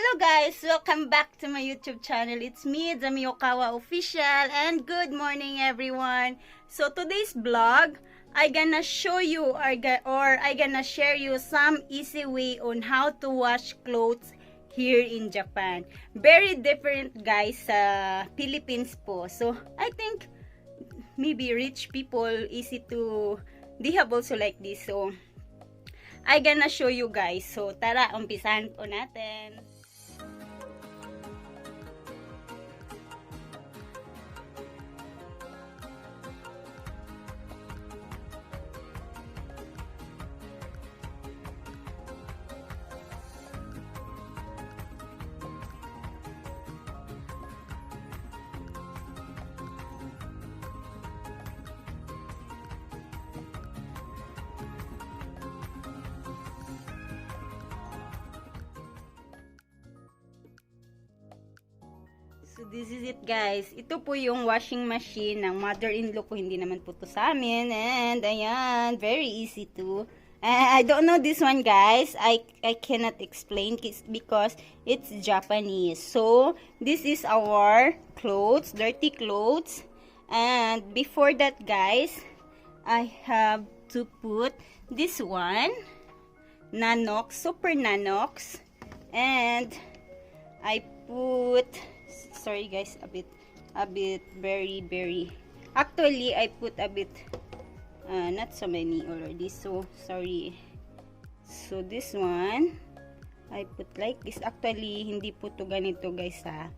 Hello guys! Welcome back to my YouTube channel. It's me, Zami Okawa Official, and good morning everyone. So today's vlog, I gonna show you I gonna share you some easy way on how to wash clothes here in Japan. Very different guys sa Philippines po. So I think maybe rich people they have also like this. So I gonna show you guys. So tara, umpisahan po natin. So this is it guys. Ito po yung washing machine ng mother-in-law ko. Hindi naman po to sa amin. And ayan, very easy to. I don't know this one guys. I cannot explain because it's Japanese. So this is our clothes, dirty clothes. And before that guys, I have to put this one, Nanox, Super Nanox. And I put, sorry guys, a bit very actually I put a bit not so many already, so sorry. So this one I put like this. Actually hindi po to ganito guys ha.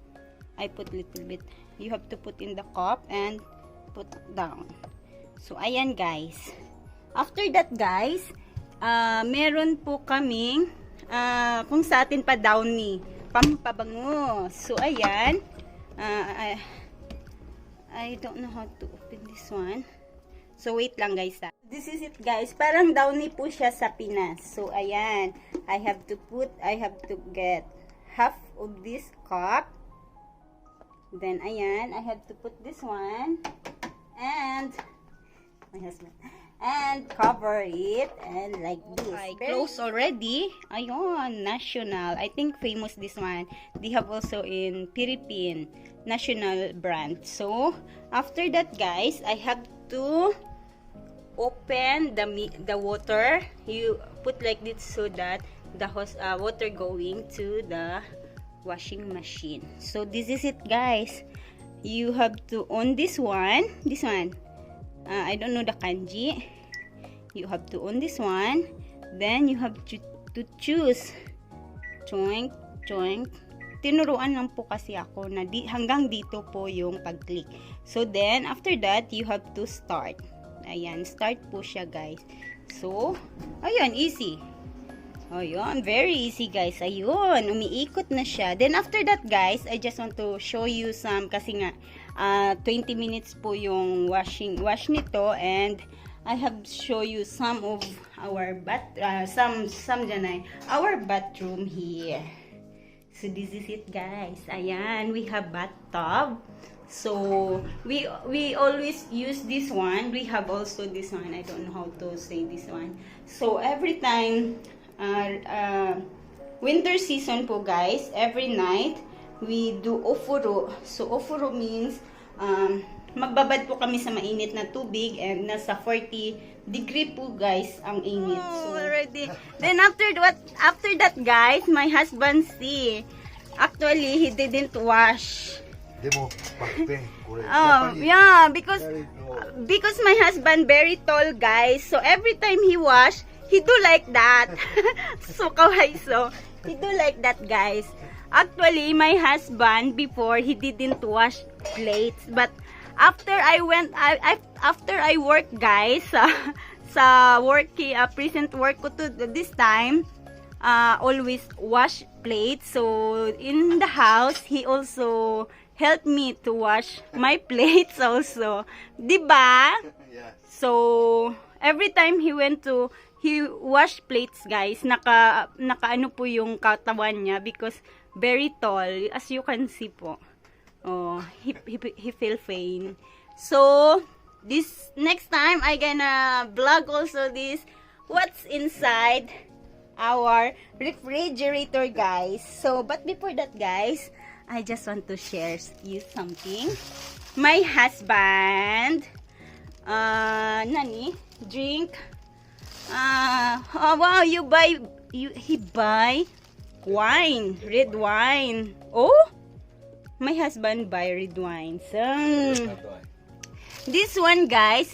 I put little bit. You have to put in the cup and put down. So ayan guys. After that guys, meron po kaming kung sa atin pa downy, pampabango. So ayan, I don't know how to open this one. So wait lang guys ha. This is it guys. Parang downy po siya sa Pinas. So ayan, I have to get half of this cup. Then ayan, I have to put this one and my husband and cover it and like this. I close already. Ayun, national. I think famous this one. They have also in Philippine national brand. So after that guys, I have to open the water. You put like this so that the water going to the washing machine. So this is it guys. You have to on this one. I don't know the kanji. You have to on this one. Then you have to choose. Joink. Tinuruan lang po kasi ako na hanggang dito po yung pag-click. So then after that you have to start. Ayan, start po siya guys. So ayun, easy. Ayun, very easy guys. Ayun, umiikot na siya. Then after that guys, I just want to show you some, kasi nga 20 minutes po yung wash nito, and I have show you some of our our bathroom here. So this is it guys. Ayan, we have bathtub. So we always use this one. We have also this one. I don't know how to say this one. So every time winter season po guys, every night we do ofuro. So ofuro means magbabad po kami sa mainit na tubig, and nasa 40 degree po guys ang init. So already. Then after that guys, my husband actually he didn't wash. Yeah, because my husband very tall guys. So every time he wash, he do like that. So kawaii. So he do like that guys. Actually my husband before, he didn't wash plates, but after I work guys sa present work ko to this time, always wash plates. So in the house he also helped me to wash my plates also, diba? Yes. So every time he wash plates guys, naka ano po yung katawan niya, because very tall, as you can see po. Oh, he feel pain. So this next time I gonna vlog also this what's inside our refrigerator, guys. So, but before that, guys, I just want to share you something. My husband, nani, drink. Oh wow, he buy wine, red wine. Oh, my husband buy red wine. So, this one, guys,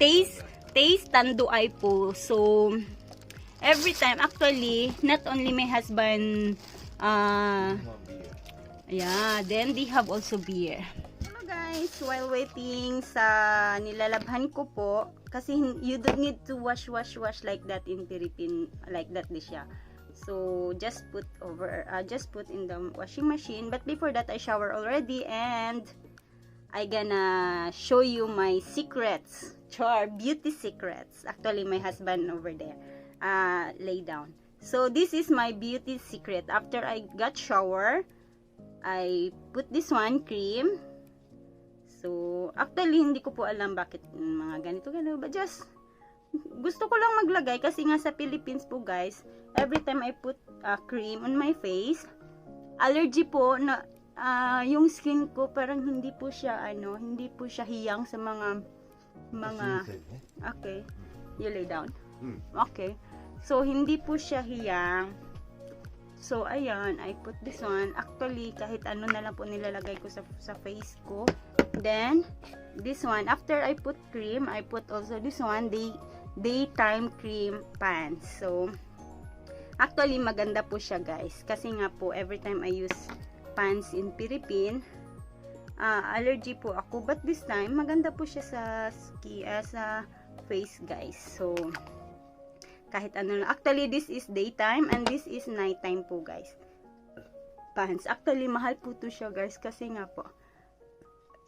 taste tanduay po. So, every time, actually, not only my husband, yeah, then they have also beer. Hello guys, while waiting sa nilalabhan ko po, kasi you don't need to wash like that in Philippines, like that di siya. So, just put in the washing machine. But before that, I shower already and I gonna show you my secrets, beauty secrets. Actually, my husband over there lay down. So, this is my beauty secret. After I got shower, I put this one, cream. So, actually, hindi ko po alam bakit mga ganito, but just, gusto ko lang maglagay kasi nga sa Philippines po, guys, every time I put cream on my face, allergy po, na, yung skin ko, parang hindi po siya hiyang sa mga, okay, you lay down. Okay. So, hindi po siya hiyang. So, ayan, I put this one. Actually, kahit ano na lang po nilalagay ko sa face ko. Then, this one, after I put cream, I put also this one, daytime cream pants. So, actually, maganda po siya, guys. Kasi nga po, every time I use pants in Philippines, allergy po ako. But this time, maganda po siya sa face, guys. So, kahit ano lang. Actually, this is daytime and this is nighttime po, guys. Pants. Actually, mahal po to siya, guys. Kasi nga po,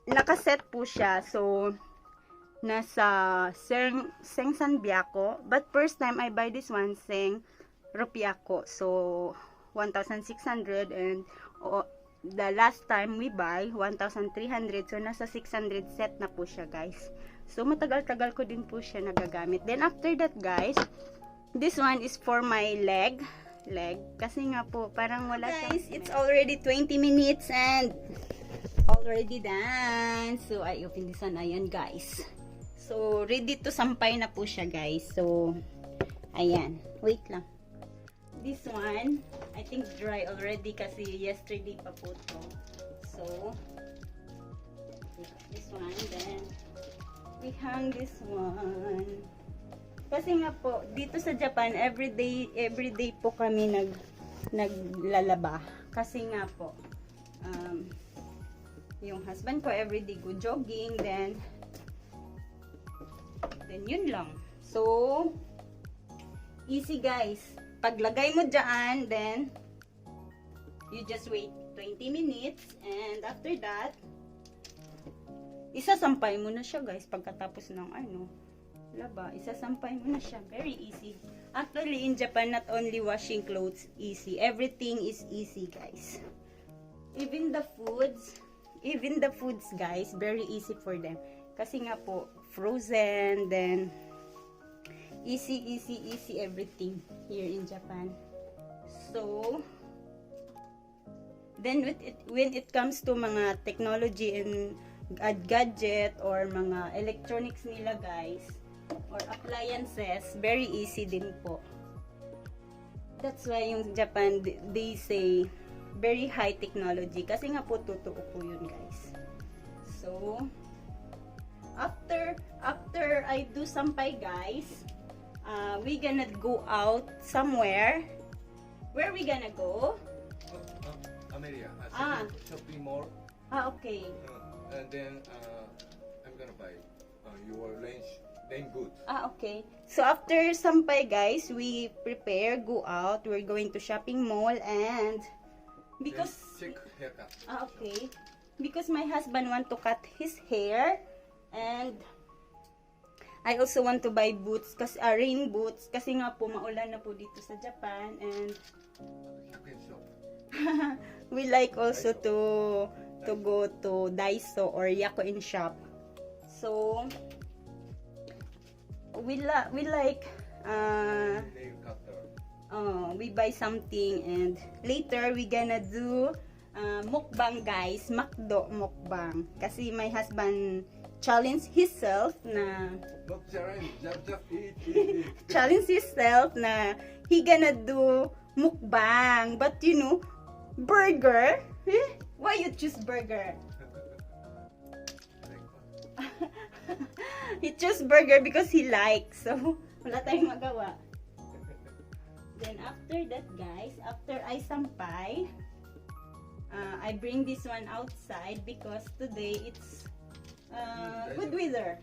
nakaset po siya. So, nasa Seng San Biako. But first time I buy this one, Seng Rupiako. So, 1,600 and the last time we buy, 1,300. So, nasa 600 set na po siya, guys. So, matagal-tagal ko din po siya nagagamit. Then, after that, guys, this one is for my leg. Kasi nga po, parang wala siyang... Guys, it's already 20 minutes and already done. So, I open this one. Ayan, guys. So, ready to sampay na po siya, guys. So, ayan. Wait lang. This one, I think dry already kasi yesterday pa po to. So, this one. Then, we hang this one. Kasi nga po, dito sa Japan, everyday po kami naglalaba. Kasi nga po, yung husband ko everyday go jogging, then yun lang. So, easy, guys. Paglagay mo dyan, then you just wait 20 minutes, and after that, isasampay mo na siya, guys, pagkatapos ng laba, isasampay mo na siya. Very easy. Actually, in Japan, not only washing clothes easy, everything is easy, guys. Even the foods, guys, very easy for them. Kasi nga po, frozen, then easy everything here in Japan. So, then when it comes to mga technology and gadget or mga electronics nila, guys, or appliances, very easy din po. That's why yung Japan, they say very high technology, kasi nga po totoo po yun, guys. So, after I do sampay, guys, we gonna go out somewhere. Where we gonna go? Amelia, shopping mall. Okay. And then I'm gonna buy your range goods. Okay. So after sampay, guys, we prepare, go out. We're going to shopping mall and because check haircut. Okay. Because my husband want to cut his hair and I also want to buy boots, kasi rain boots, kasi nga po maulan na po dito sa Japan, and we like also to go to Daiso or Yakuin shop. So we like nail cutter. we buy something, and later we gonna do mukbang guys, McDo mukbang. Kasi my husband challenge himself na Not challenge, just eat. challenge himself na he gonna do mukbang. But you know, burger? Why you choose burger? He choose burger because he likes. So, wala tayong magawa. Then after that guys, after I sampay, I bring this one outside because today it's good weather.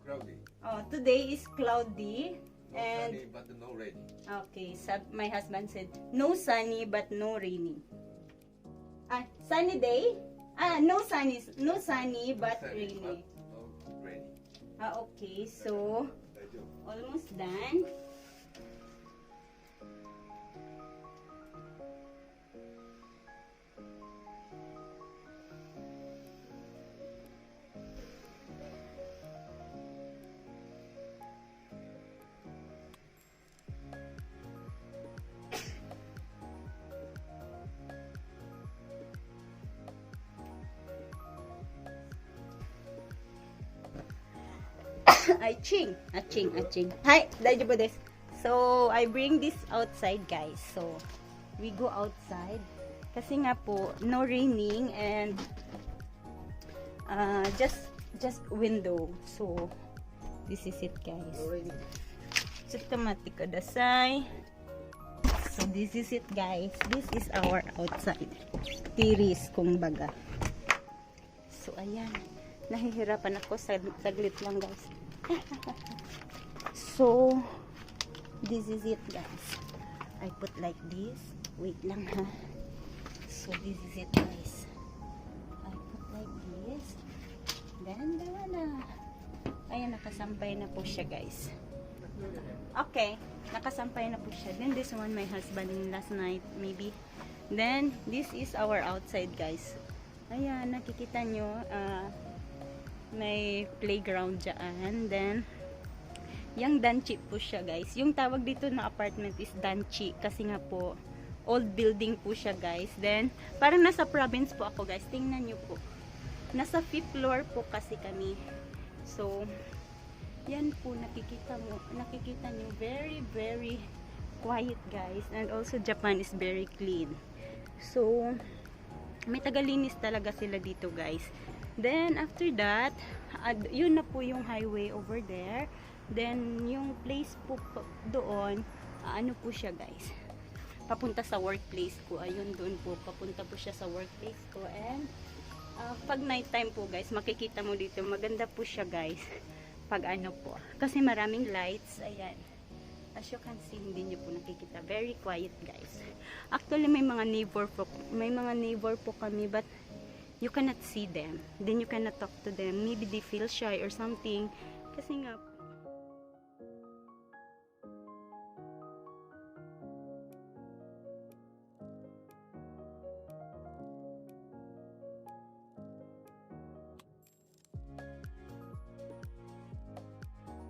Cloudy. Oh, today is cloudy. No And sunny, but no rainy. okay, my husband said no sunny but no rainy. Sunny day? No sunny but Sunny, rainy. but no rainy. Okay, so almost done. Aching. Hi, daijoubu desu. So, I bring this outside, guys. So, we go outside. Kasi nga po, no raining and just window. So, this is it, guys. No rainy. Tsutomate kudasai. So, this is it, guys. This is our outside. Tiris, kumbaga. So, ayan. Nahihirapan ako. Saglit lang, guys. So, this is it, guys. I put like this. Wait lang, ha. So, this is it, guys. I put like this. Then, na. Ayan, nakasampay na po siya, guys. Okay, nakasampay na po siya. Then, this one, my husband last night, maybe. Then, this is our outside, guys. Ayan, nakikita nyo, may playground dyan. Then, yung danchi po siya, guys. Yung tawag dito na apartment is danchi. Kasi nga po, old building po siya, guys. Then, parang nasa province po ako, guys. Tingnan nyo po. Nasa 5th floor po kasi kami. So, yan po, nakikita nyo, very, very quiet, guys. And also, Japan is very clean. So, may tagalinis talaga sila dito, guys. Then, after that, yun na po yung highway over there. Then, yung place po doon, ano po siya, guys. Papunta sa workplace ko. Ayun, doon po. Papunta po siya sa workplace ko. And, pag night time po, guys, makikita mo dito. Maganda po siya, guys. Pag ano po. Kasi maraming lights. Ayan. As you can see, hindi nyo po nakikita. Very quiet, guys. Actually, may mga neighbor po kami, but you cannot see them. Then you cannot talk to them. Maybe they feel shy or something. Kasi nga